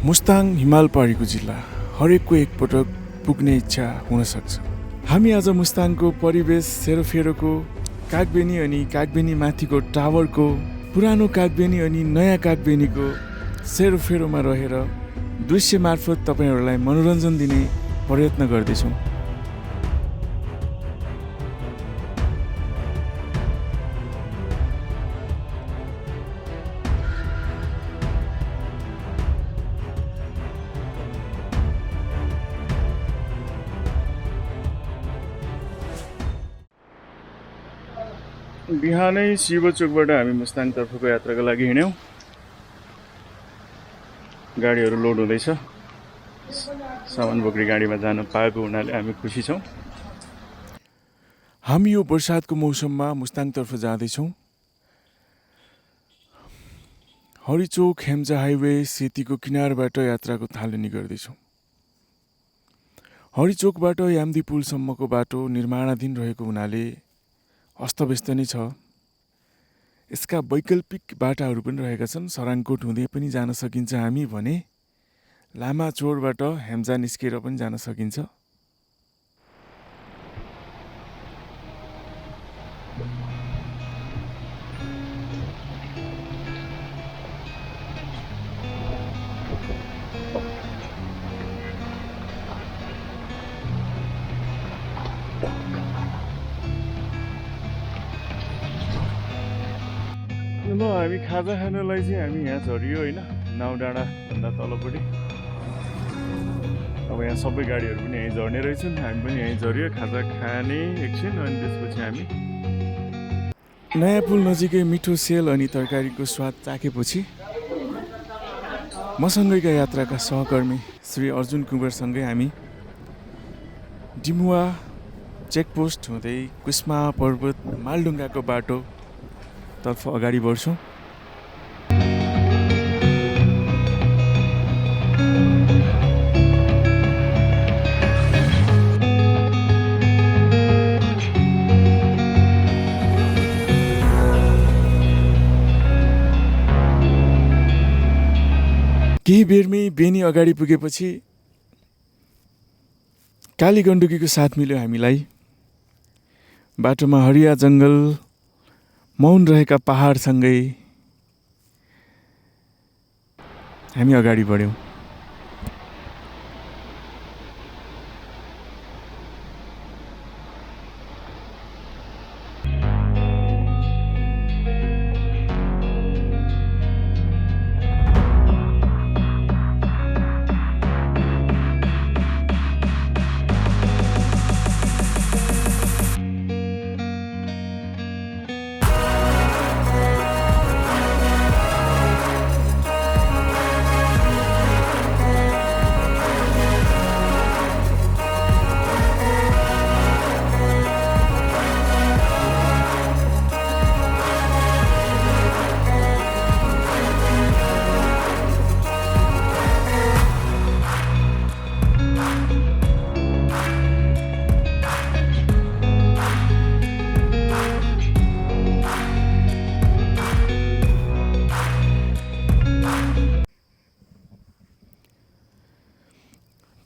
मुस्ताङ हिमाल पहाडीको जिल्ला हरेकको एकपटक पुग्ने इच्छा हुन सक्छ। हामी आज मुस्ताङको परिवेश सेरोफेरोको कागबेनी अनि कागबेनी माथिको टावरको पुरानो कागबेनी अनि नयाँ कागबेनीको सेरोफेरोमा रहेर दृश्य मार्फत तपाईहरूलाई मनोरञ्जन दिने प्रयत्न गर्दैछौँ। बिहानै शिवचोकबाट हामी मुस्ताङतर्फको यात्राको लागि हिँड्यौँ। गाडीहरू लोड हुँदैछ। सामान बोक्री गाडीमा जान पाएको हुनाले हामी खुसी छौँ। हामी यो बर्सातको मौसममा मुस्ताङतर्फ जाँदैछौँ। हरिचोक हेम्जा हाइवे सेतीको किनारबाट यात्राको थालनी गर्दैछौँ। हरिचोकबाट याम्दी पुलसम्मको बाटो निर्माणाधीन रहेको हुनाले अस्तव्यस्त नै छ। यसका वैकल्पिक बाटाहरू पनि रहेका छन्। सराङकोट हुँदै पनि जान सकिन्छ हामी भने लामाचोरबाट हेम्जा निस्केर पनि जान सकिन्छ। ल हामी खाजा खानलाई चाहिँ हामी यहाँ झरियो होइन, नाउ डाँडा भन्दा तलपट्टि। अब यहाँ सबै गाडीहरू पनि यहीँ झर्ने रहेछन्, हामी पनि यहीँ झरियो खाजा खाने एकछिन। अनि त्यसपछि हामी नयाँ पुल नजिकै मिठो सेल अनि तरकारीको स्वाद चाखेपछि मसँगैका यात्राका सहकर्मी श्री अर्जुन कुँवरसँगै हामी डिमुवा चेकपोस्ट हुँदै कुस्मा पर्वत मालडुङ्गाको बाटो तर्फ अगाडि बढ्छौँ। केही बेरमै बेनी अगाडि पुगेपछि काली गण्डकीको साथ मिल्यो हामीलाई। बाटोमा हरिया जङ्गल, मौन रहेका पहाडसँगै हामी अगाडि बढ्यौँ।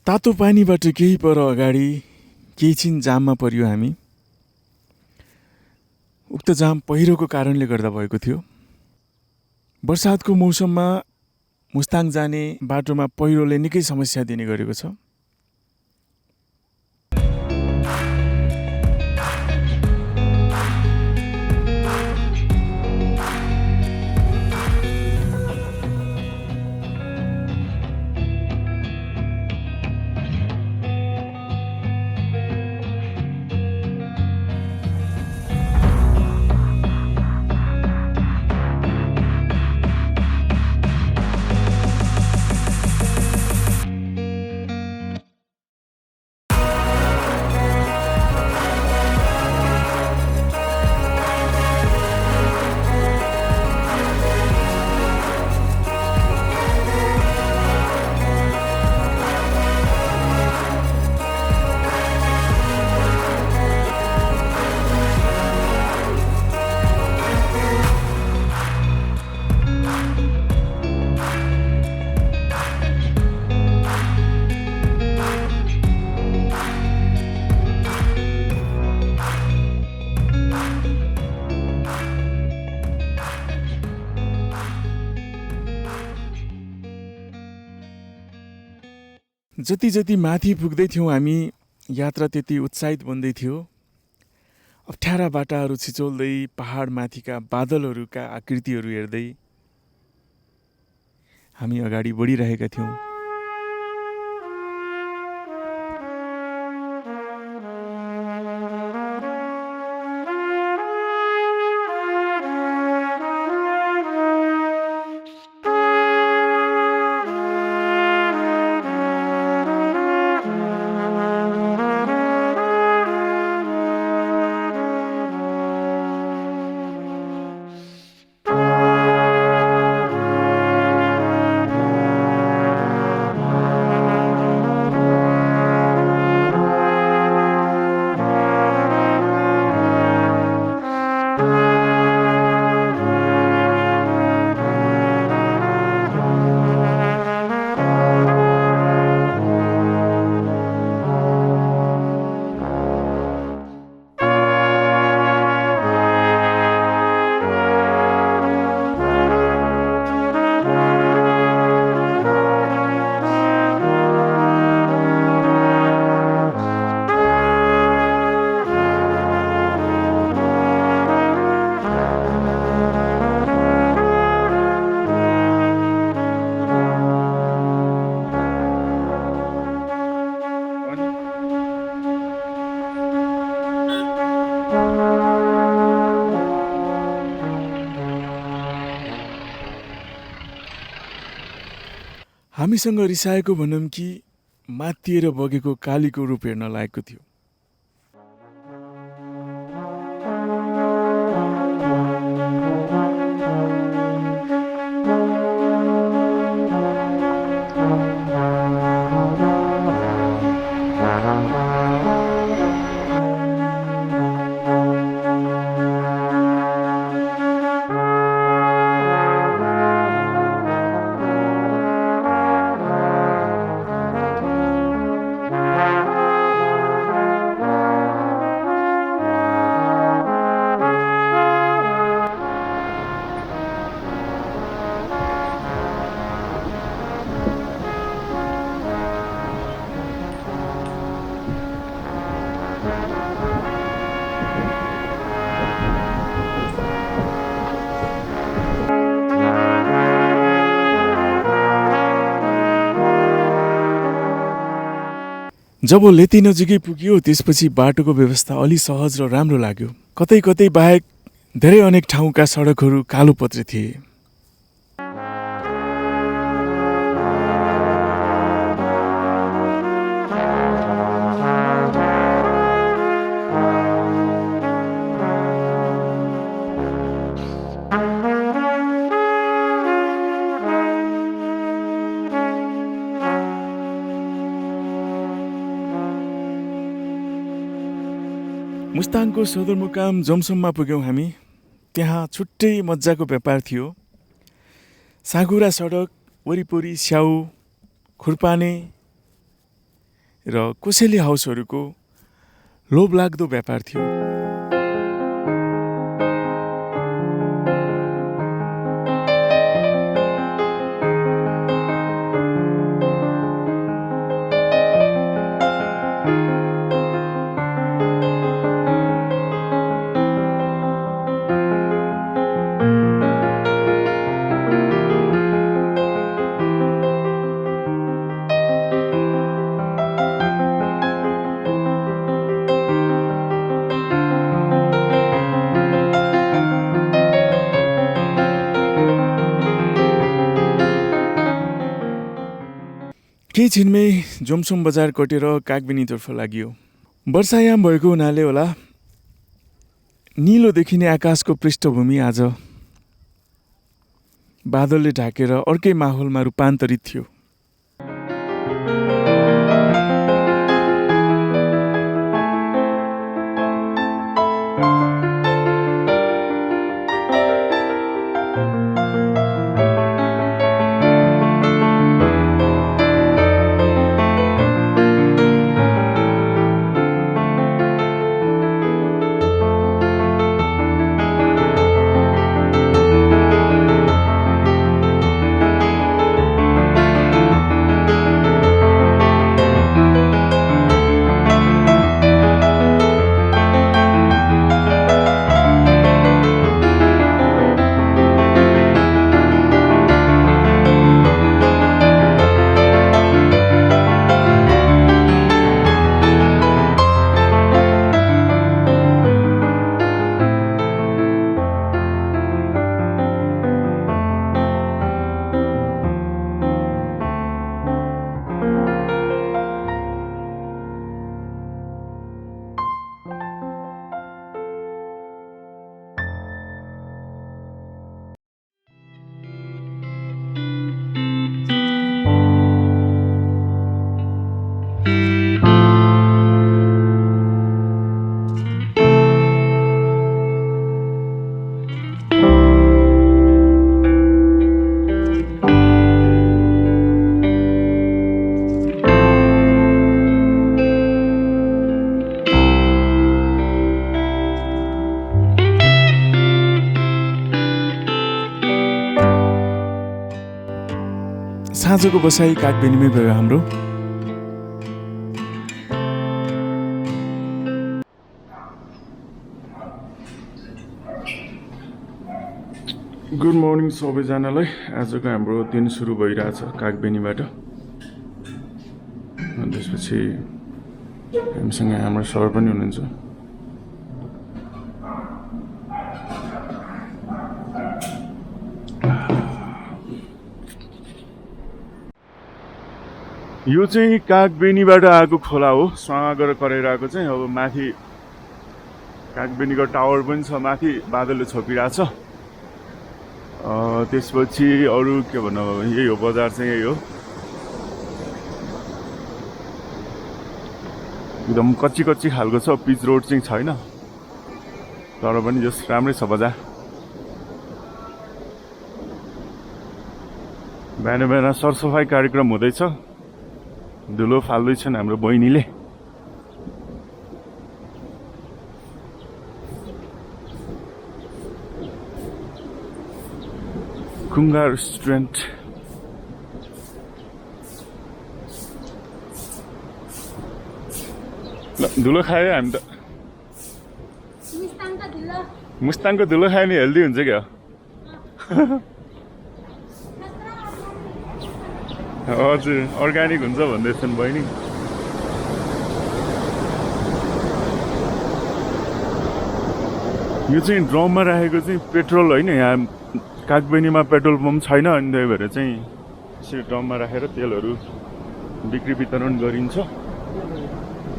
तातो पानीबाट केही पर अगाडि केही छिन जाममा परियो हामी। उक्त जाम पहिरोको कारणले गर्दा भएको थियो। बर्सातको मौसममा मुस्ताङ जाने बाटोमा पहिरोले निकै समस्या दिने गरेको छ। जति जति माथि पुग्दै थियौँ हामी, यात्रा त्यति उत्साहित बन्दै थियो। अप्ठ्यारा बाटाहरू छिचोल्दै, पहाड माथिका बादलहरूका आकृतिहरू हेर्दै हामी अगाडि बढिरहेका थियौँ। हामीसँग रिसाएको भनौँ कि माथिएर बगेको कालीको रूप हेर्न लागेको थियो। जब लेती नजिकै पुग्यो त्यसपछि बाटोको व्यवस्था अलि सहज र राम्रो लाग्यो। कतै कतै बाहेक धेरै अनेक ठाउँका सडकहरू कालो पत्रे थिए। मुस्ताङको सदरमुकाम जोमसममा पुग्यौँ हामी। त्यहाँ छुट्टै मजाको व्यापार थियो। साँघुरा सडक वरिपरि स्याउ, खुर्पाने र कोसेली हाउसहरूको लोभलाग्दो व्यापार थियो। केही छिनमै जोमसोम बजार कटेर कागबेनीतर्फ लागियो। वर्षायाम भएको हुनाले होला निलो देखिने आकाशको पृष्ठभूमि आज बादलले ढाकेर अर्कै माहौलमा रूपान्तरित थियो। साँझको बसाइ कागबेनीमै भयो हाम्रो। गुड मर्निङ सबैजनालाई। आजको हाम्रो दिन सुरु भइरहेछ कागबेनीबाट। अनि त्यसपछि हामीसँग हाम्रो सर पनि हुनुहुन्छ। यो चाहिँ कागबेनीबाट आएको खोला हो। स्वागर करेर आएको चाहिँ अब माथि कागबेनीको टावर पनि छ, माथि बादलले छोपिरहेछ। त्यसपछि अरू के भन्नु, यही हो बजार चाहिँ, यही हो। एकदम कच्ची कच्ची खालको छ, पिच रोड चाहिँ छैन, तर पनि जस राम्रै छ बजार। बिहान बिहान सरसफाइ कार्यक्रम हुँदैछ, धुलो फाल्दैछन् हाम्रो बहिनीले। कुङ्गा रेस्टुरेन्ट। ल धुलो खायो हामी त। मुस्ताङको धुलो खायो नि हेल्दी हुन्छ क्या। हजुर अर्ग्यानिक हुन्छ भन्दैछन् बहिनी। यो चाहिँ ड्रममा राखेको चाहिँ पेट्रोल होइन, यहाँ कागबेनीमा पेट्रोल पम्प छैन, अनि त्यही भएर चाहिँ यसरी ड्रममा राखेर तेलहरू बिक्री वितरण गरिन्छ।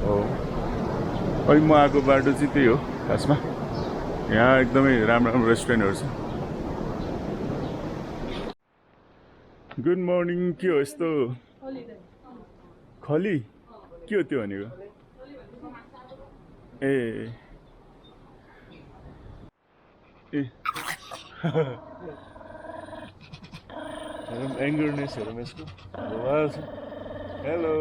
हो अहिले म आएको बाटो चाहिँ त्यही हो खासमा। यहाँ एकदमै राम्रो राम्रो रेस्टुरेन्टहरू छ। Good morning. के हो यस्तो खली? के हो त्यो भनेको? ए ए एङ्गरनेसहरू यसको हेलो।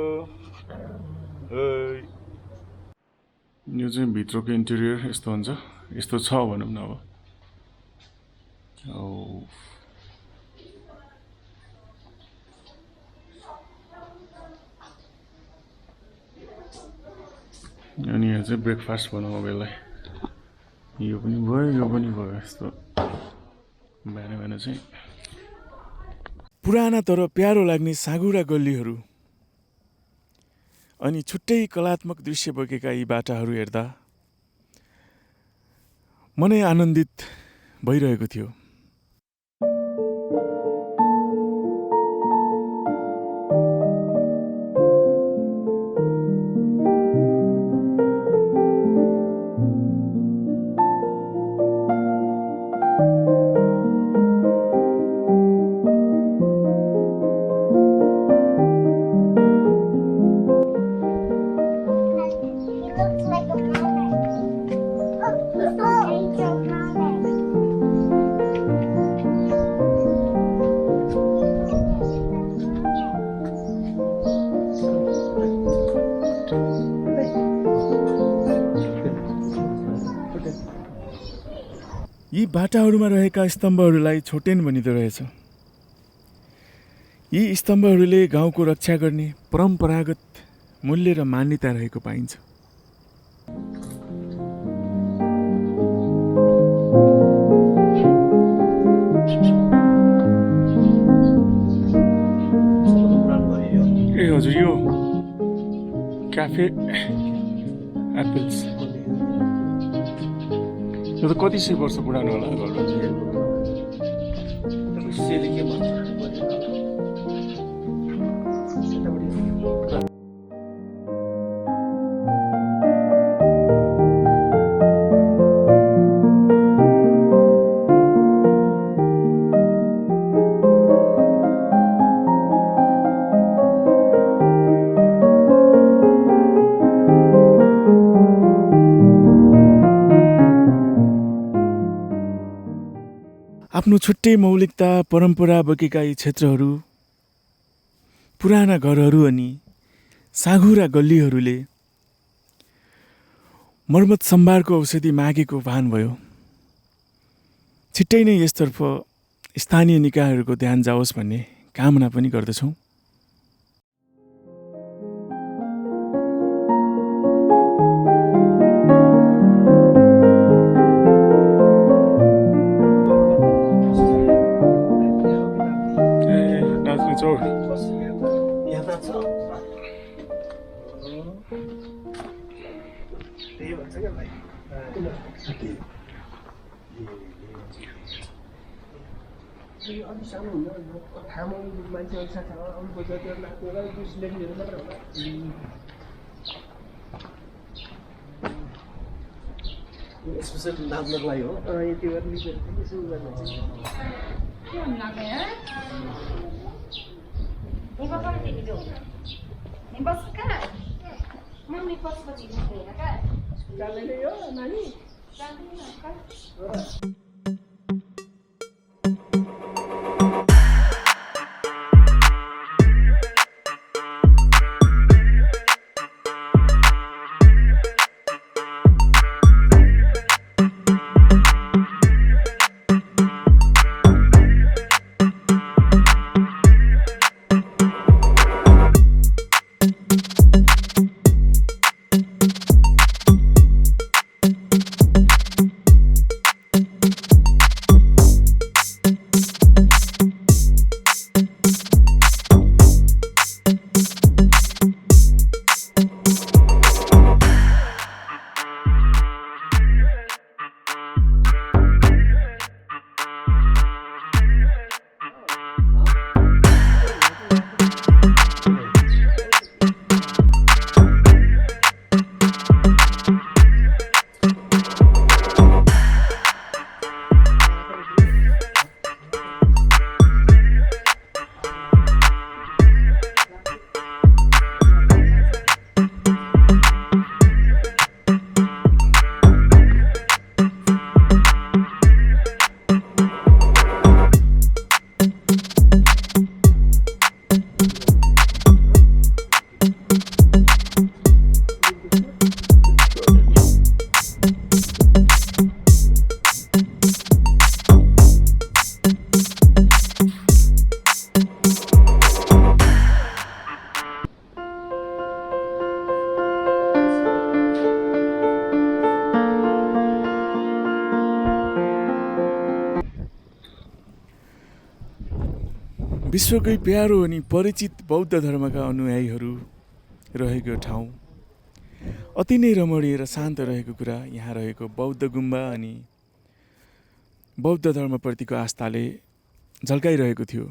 यो चाहिँ भित्रको इन्टेरियर यस्तो हुन्छ, यस्तो छ भनौँ न। अब अनि यहाँ चाहिँ ब्रेकफास्ट भनौँ अब यसलाई। यो पनि भयो, यो पनि भयो। यस्तो बिहान बिहान चाहिँ पुराना तर प्यारो लाग्ने साँघुरा गल्लीहरू अनि छुट्टै कलात्मक दृश्य बोकेका यी बाटाहरू हेर्दा मनै आनन्दित भइरहेको थियो। यी बाटाहरूमा रहेका स्तम्भहरूलाई छोटेन भनिँदो रहेछ। यी स्तम्भहरूले गाउँको रक्षा गर्ने परम्परागत मूल्य र मान्यता रहेको पाइन्छ। ए हजुर, यो क्याफे एप्पल्स यो त कति सय वर्ष पुरानो होला घर। आफ्नो छुट्टै मौलिकता परम्परा बोकेका यी क्षेत्रहरू, पुराना घरहरू अनि साँघुरा गल्लीहरूले मर्मत सम्भारको औषधि मागेको भान भयो। छिट्टै नै यसतर्फ स्थानीय निकायहरूको ध्यान जाओस् भन्ने कामना पनि गर्दछौँ। स्पेशल नाच्नको लागि हो यति गर्ने यसो गर्ने चाहिँ के भन्नु लाग्यो यार निको पनि दिदी जो निबस का म निबस पछि हेर का जाँदैन यो नानी जाँदैन का विश्वकै प्यारो अनि परिचित बौद्ध धर्मका अनुयायीहरू रहेको ठाउँ अति नै रमणीय र शान्त रहेको कुरा यहाँ रहेको बौद्ध गुम्बा अनि बौद्ध धर्मप्रतिको आस्थाले झल्काइरहेको थियो।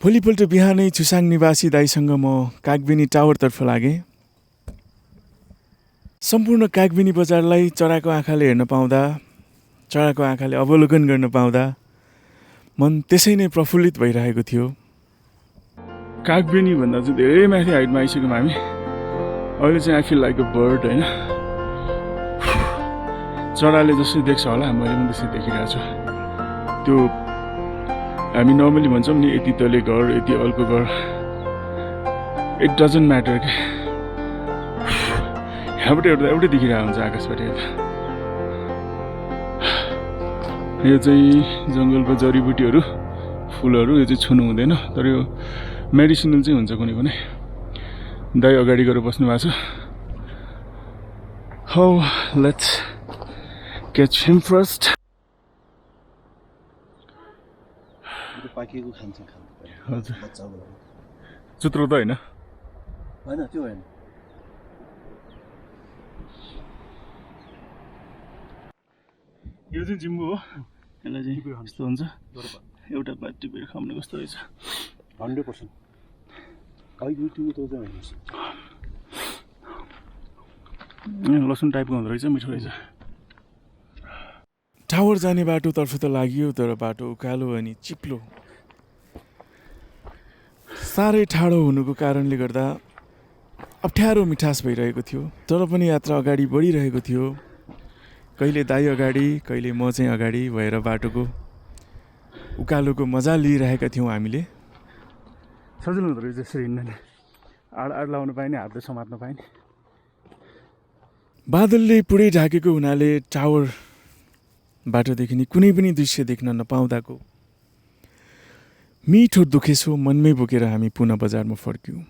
भोलिपल्ट बिहानै छुसाङ निवासी दाइसँग म कागबेनी टावरतर्फ लागेँ। सम्पूर्ण कागबेनी बजारलाई चराको आँखाले हेर्न पाउँदा, चराको आँखाले अवलोकन गर्न पाउँदा मन त्यसै नै प्रफुल्लित भइरहेको थियो। कागबेनी भन्दा चाहिँ धेरै माथि हाइटमा आइसक्यौँ हामी। अहिले चाहिँ I feel like a bird होइन। चराले जसरी देख्छ होला मैले पनि त्यसरी देखिरहेको छु। त्यो हामी नर्मली भन्छौँ नि यति तले घर यति अल्को घर, इट डजन्ट म्याटर के। यहाँबाट हेर्दा एउटै देखिरहेको हुन्छ आकाशबाट हेर्दा। यो चाहिँ जङ्गलको जडीबुटीहरू फुलहरू यो चाहिँ छुनु हुँदैन, तर यो मेडिसिनल चाहिँ हुन्छ कुनै कुनै। दाइ अगाडि गएर बस्नु भएको छ। हौ लेट्स क्याच हिम फर्स्ट। पाकेको खान्छ खानु हजुर बच्चाको लागि चुत्रो त होइन होइन त्यो होइन यो चाहिँ जिम्बु हो यसलाई चाहिँ यस्तो हुन्छ एउटा बात टिपेर खाउने कस्तो रहेछ 100% अहिले टिप्नु त होइन लसुन टाइपको हुँदो रहेछ मिठो रहेछ टावर जाने बाटोतर्फ त लाग्यो तर बाटो उकालो अनि चिप्लो साह्रै ठाडो हुनुको कारणले गर्दा अप्ठ्यारो मिठास भइरहेको थियो तर पनि यात्रा अगाडि बढिरहेको थियो कहिले दाइ अगाडि कहिले म चाहिँ अगाडि भएर बाटोको उकालोको मजा लिइरहेका थियौँ हामीले सजिलो हुँदो रहेछ यसरी हिँड्नाले आड लाउनु पाएन हातले समात्न पाएन बादलले पुरै ढाकेको हुनाले टावर बाटोदेखि नि कुनै पनि दृश्य देख्न नपाउँदाको मिठो दुखेसो मनमै बोकेर हामी पुनः बजारमा फर्क्यौँ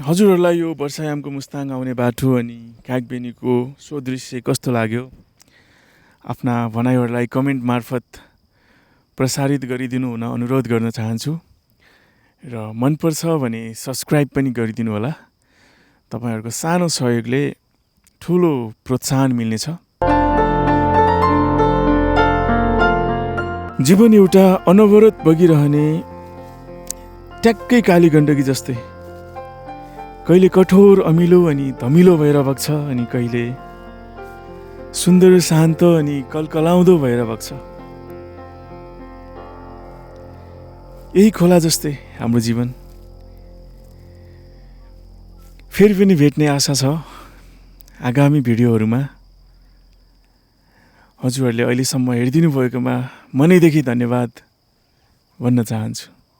हजुरहरूलाई यो वर्षायामको मुस्ताङ आउने बाटो अनि कागबेनीको सो दृश्य कस्तो लाग्यो आफ्ना भनाइहरूलाई कमेन्ट मार्फत प्रसारित गरिदिनु हुन अनुरोध गर्न चाहन्छु र मनपर्छ भने सब्सक्राइब पनि गरिदिनु होला तपाईँहरूको सानो सहयोगले ठुलो प्रोत्साहन मिल्नेछ जीवन एउटा अनवरत बगिरहने ट्याक्कै काली गण्डकी जस्तै कहिले कठोर अमिलो अनि धमिलो भएर बग्छ अनि कहिले सुन्दर शान्त अनि कलकलाउँदो भएर बग्छ यही खोला जस्तै हाम्रो जीवन फेरि पनि भेट्ने आशा छ आगामी भिडियोहरूमा हजुरहरूले अहिलेसम्म हेरिदिनु भएकोमा मनैदेखि धन्यवाद भन्न चाहन्छु